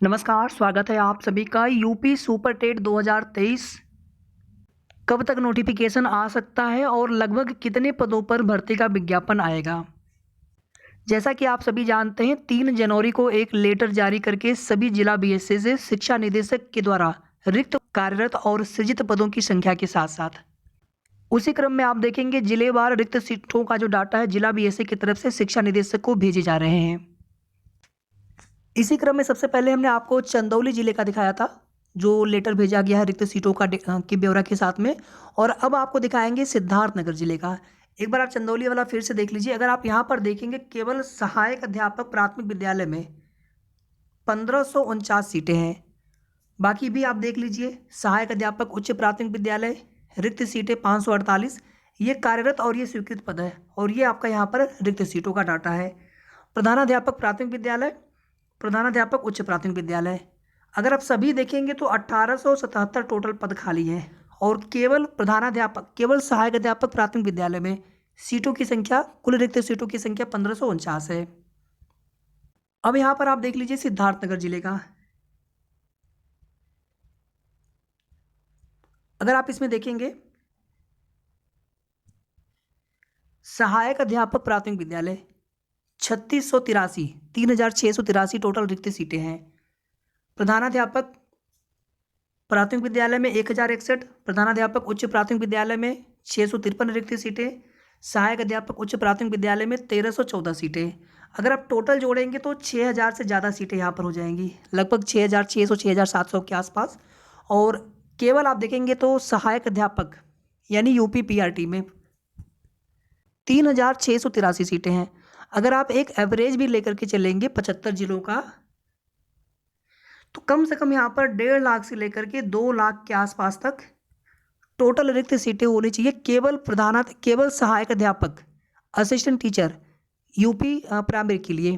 नमस्कार, स्वागत है आप सभी का यूपी सुपर टेट 2023 कब तक नोटिफिकेशन आ सकता है और लगभग कितने पदों पर भर्ती का विज्ञापन आएगा। जैसा कि आप सभी जानते हैं 3 जनवरी को एक लेटर जारी करके सभी जिला बीएसए से शिक्षा निदेशक के द्वारा रिक्त कार्यरत और सृजित पदों की संख्या के साथ साथ उसी क्रम में आप देखेंगे जिलेवार रिक्त सीटों का जो डाटा है जिला बीएसए की तरफ से शिक्षा निदेशक को भेजे जा रहे हैं। इसी क्रम में सबसे पहले हमने आपको चंदौली जिले का दिखाया था, जो लेटर भेजा गया है रिक्त सीटों का के ब्यौरा के साथ में। और अब आपको दिखाएंगे सिद्धार्थनगर जिले का। एक बार आप चंदौली वाला फिर से देख लीजिए। अगर आप यहाँ पर देखेंगे केवल सहायक अध्यापक प्राथमिक विद्यालय में 1549 सीटें हैं। बाकी भी आप देख लीजिए, सहायक अध्यापक उच्च प्राथमिक विद्यालय रिक्त सीटें 548। ये कार्यरत और ये स्वीकृत पद है और ये आपका यहाँ पर रिक्त सीटों का डाटा है। प्रधानाध्यापक प्राथमिक विद्यालय, प्रधानाध्यापक उच्च प्राथमिक विद्यालय, अगर आप सभी देखेंगे तो 1877 टोटल पद खाली हैं और केवल प्रधानाध्यापक, केवल सहायक अध्यापक प्राथमिक विद्यालय में सीटों की संख्या, कुल रिक्त सीटों की संख्या 1549 है। अब यहाँ पर आप देख लीजिए सिद्धार्थनगर जिले का। अगर आप इसमें देखेंगे सहायक अध्यापक प्राथमिक विद्यालय 3683, 3683 टोटल रिक्त सीटें हैं। प्रधानाध्यापक प्राथमिक विद्यालय में 1061, प्रधानाध्यापक उच्च प्राथमिक विद्यालय में 653 रिक्त सीटें, सहायक अध्यापक उच्च प्राथमिक विद्यालय में 1314 सीटें। अगर आप टोटल जोड़ेंगे तो 6000 से ज़्यादा सीटें यहाँ पर हो जाएंगी, लगभग 6600 6700 के आसपास। और केवल आप देखेंगे तो सहायक अध्यापक यानी यूपी पीआरटी में 3683 सीटें हैं। अगर आप एक एवरेज भी लेकर के चलेंगे 75 जिलों का, तो कम से कम यहाँ पर 1.5 लाख से लेकर के 2 लाख के आसपास तक टोटल रिक्त सीटें होनी चाहिए केवल सहायक अध्यापक, असिस्टेंट टीचर यूपी प्राइमरी के लिए।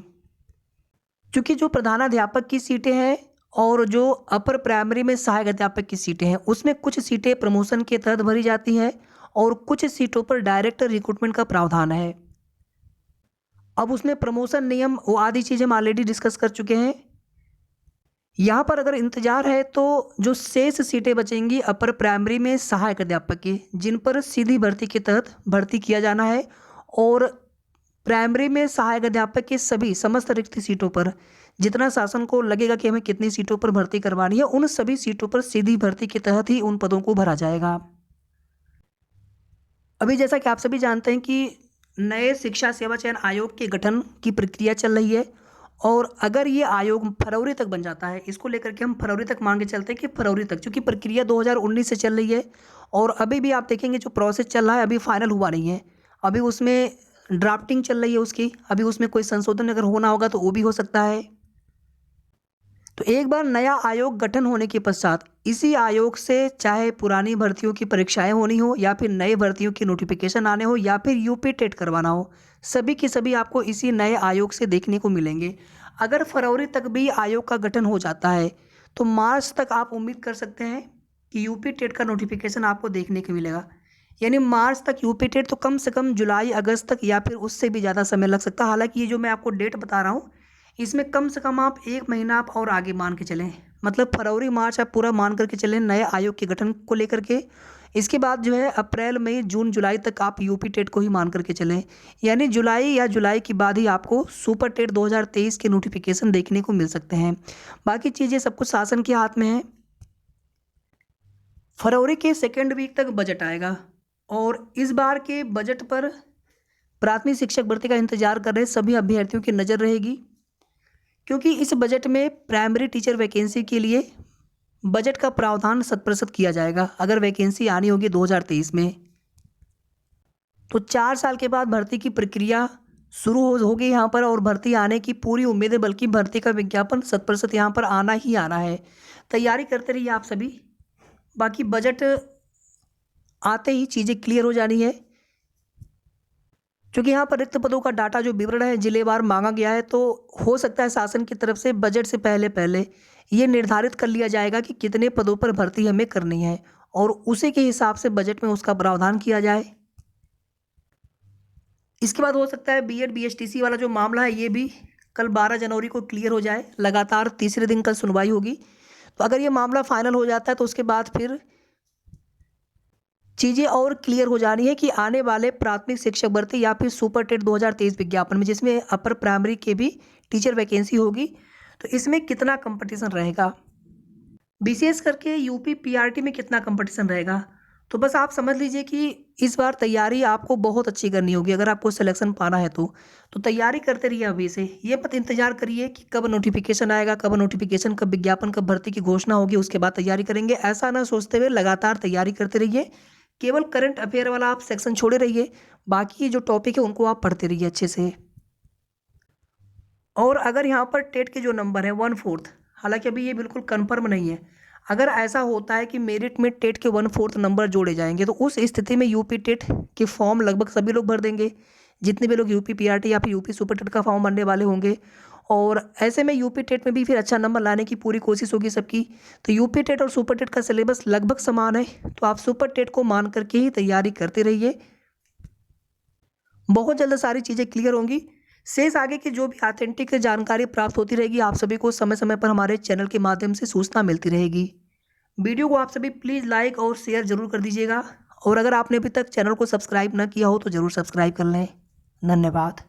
क्योंकि जो प्रधानाध्यापक की सीटें हैं और जो अपर प्राइमरी में सहायक अध्यापक की सीटें हैं, उसमें कुछ सीटें प्रमोशन के तहत भरी जाती हैं और कुछ सीटों पर डायरेक्ट रिक्रूटमेंट का प्रावधान है। अब उसमें प्रमोशन नियम वो आदि चीज़ हम ऑलरेडी डिस्कस कर चुके हैं। यहाँ पर अगर इंतजार है तो जो शेष सीटें बचेंगी अपर प्राइमरी में सहायक अध्यापक की, जिन पर सीधी भर्ती के तहत भर्ती किया जाना है, और प्राइमरी में सहायक अध्यापक के सभी समस्त रिक्त सीटों पर जितना शासन को लगेगा कि हमें कितनी सीटों पर भर्ती करवानी है, उन सभी सीटों पर सीधी भर्ती के तहत ही उन पदों को भरा जाएगा। अभी जैसा कि आप सभी जानते हैं कि नए शिक्षा सेवा चयन आयोग के गठन की प्रक्रिया चल रही है और अगर ये आयोग फरवरी तक बन जाता है, इसको लेकर के हम फरवरी तक मान के चलते हैं कि फरवरी तक, क्योंकि प्रक्रिया 2019 से चल रही है और अभी भी आप देखेंगे जो प्रोसेस चल रहा है अभी फाइनल हुआ नहीं है, अभी उसमें ड्राफ्टिंग चल रही है उसकी, अभी उसमें कोई संशोधन अगर होना होगा तो वो भी हो सकता है। तो एक बार नया आयोग गठन होने के पश्चात इसी आयोग से चाहे पुरानी भर्तियों की परीक्षाएं होनी हो या फिर नए भर्तियों की नोटिफिकेशन आने हो या फिर यूपी टेट करवाना हो, सभी की सभी आपको इसी नए आयोग से देखने को मिलेंगे। अगर फरवरी तक भी आयोग का गठन हो जाता है तो मार्च तक आप उम्मीद कर सकते हैं कि यूपी टेट का नोटिफिकेशन आपको देखने को मिलेगा। यानी मार्च तक यूपी टेट, तो कम से कम जुलाई अगस्त तक या फिर उससे भी ज़्यादा समय लग सकता है। हालांकि ये जो मैं आपको डेट बता रहा हूँ इसमें कम से कम आप 1 महीना आप और आगे मान के चलें, मतलब फरवरी मार्च आप पूरा मान करके चलें नए आयोग के गठन को लेकर के। इसके बाद जो है अप्रैल मई जून जुलाई तक आप यूपी टेट को ही मान करके चलें, यानी जुलाई या जुलाई के बाद ही आपको सुपर टेट 2023 के नोटिफिकेशन देखने को मिल सकते हैं। बाकी चीज़ें सब कुछ शासन के हाथ में है। फरवरी के सेकेंड वीक तक बजट आएगा और इस बार के बजट पर प्राथमिक शिक्षक भर्ती का इंतजार कर रहे सभी अभ्यर्थियों की नज़र रहेगी, क्योंकि इस बजट में प्राइमरी टीचर वैकेंसी के लिए बजट का प्रावधान 100% किया जाएगा। अगर वैकेंसी आनी होगी 2023 में तो 4 साल के बाद भर्ती की प्रक्रिया शुरू होगी यहाँ पर और भर्ती आने की पूरी उम्मीद है, बल्कि भर्ती का विज्ञापन 100% यहाँ पर आना ही आना है। तैयारी करते रहिए आप सभी। बाकी बजट आते ही चीज़ें क्लियर हो जानी है, क्योंकि यहाँ पर रिक्त पदों का डाटा जो विवरण है जिलेवार मांगा गया है, तो हो सकता है शासन की तरफ से बजट से पहले पहले ये निर्धारित कर लिया जाएगा कि कितने पदों पर भर्ती हमें करनी है और उसी के हिसाब से बजट में उसका प्रावधान किया जाए। इसके बाद हो सकता है बीएड बीएसटीसी वाला जो मामला है ये भी कल 12 जनवरी को क्लियर हो जाए, लगातार तीसरे दिन कल सुनवाई होगी। तो अगर ये मामला फाइनल हो जाता है तो उसके बाद फिर चीज़ें और क्लियर हो जानी है कि आने वाले प्राथमिक शिक्षक भर्ती या फिर सुपर टेट 2023 विज्ञापन में, जिसमें अपर प्राइमरी के भी टीचर वैकेंसी होगी, तो इसमें कितना कंपटीशन रहेगा, विशेष करके यूपी पीआरटी में कितना कंपटीशन रहेगा। तो बस आप समझ लीजिए कि इस बार तैयारी आपको बहुत अच्छी करनी होगी अगर आपको सिलेक्शन पाना है तो तैयारी करते रहिए अभी से। ये मत इंतजार करिए कि कब नोटिफिकेशन आएगा, कब नोटिफिकेशन, कब विज्ञापन, कब भर्ती की घोषणा होगी उसके बाद तैयारी करेंगे, ऐसा ना सोचते हुए लगातार तैयारी करते रहिए। केवल करंट अफेयर वाला आप सेक्शन छोड़े रहिए, बाकी जो टॉपिक है उनको आप पढ़ते रहिए अच्छे से। और अगर यहाँ पर टेट के जो नंबर है 1/4, हालांकि अभी ये बिल्कुल कन्फर्म नहीं है, अगर ऐसा होता है कि मेरिट में टेट के 1/4 नंबर जोड़े जाएंगे तो उस स्थिति में यूपी टेट के फॉर्म लगभग सभी लोग भर देंगे, जितने भी लोग यूपी पीआरटी या फिर यूपी सुपर टेट का फॉर्म भरने वाले होंगे। और ऐसे में यूपी टेट में भी फिर अच्छा नंबर लाने की पूरी कोशिश होगी सबकी। तो यूपी टेट और सुपर टेट का सिलेबस लगभग समान है, तो आप सुपर टेट को मान करके ही तैयारी करते रहिए। बहुत जल्द सारी चीज़ें क्लियर होंगी। शेष आगे की जो भी ऑथेंटिक जानकारी प्राप्त होती रहेगी आप सभी को समय समय पर हमारे चैनल के माध्यम से सूचना मिलती रहेगी। वीडियो को आप सभी प्लीज़ लाइक और शेयर जरूर कर दीजिएगा, और अगर आपने अभी तक चैनल को सब्सक्राइब ना किया हो तो ज़रूर सब्सक्राइब कर लें। धन्यवाद।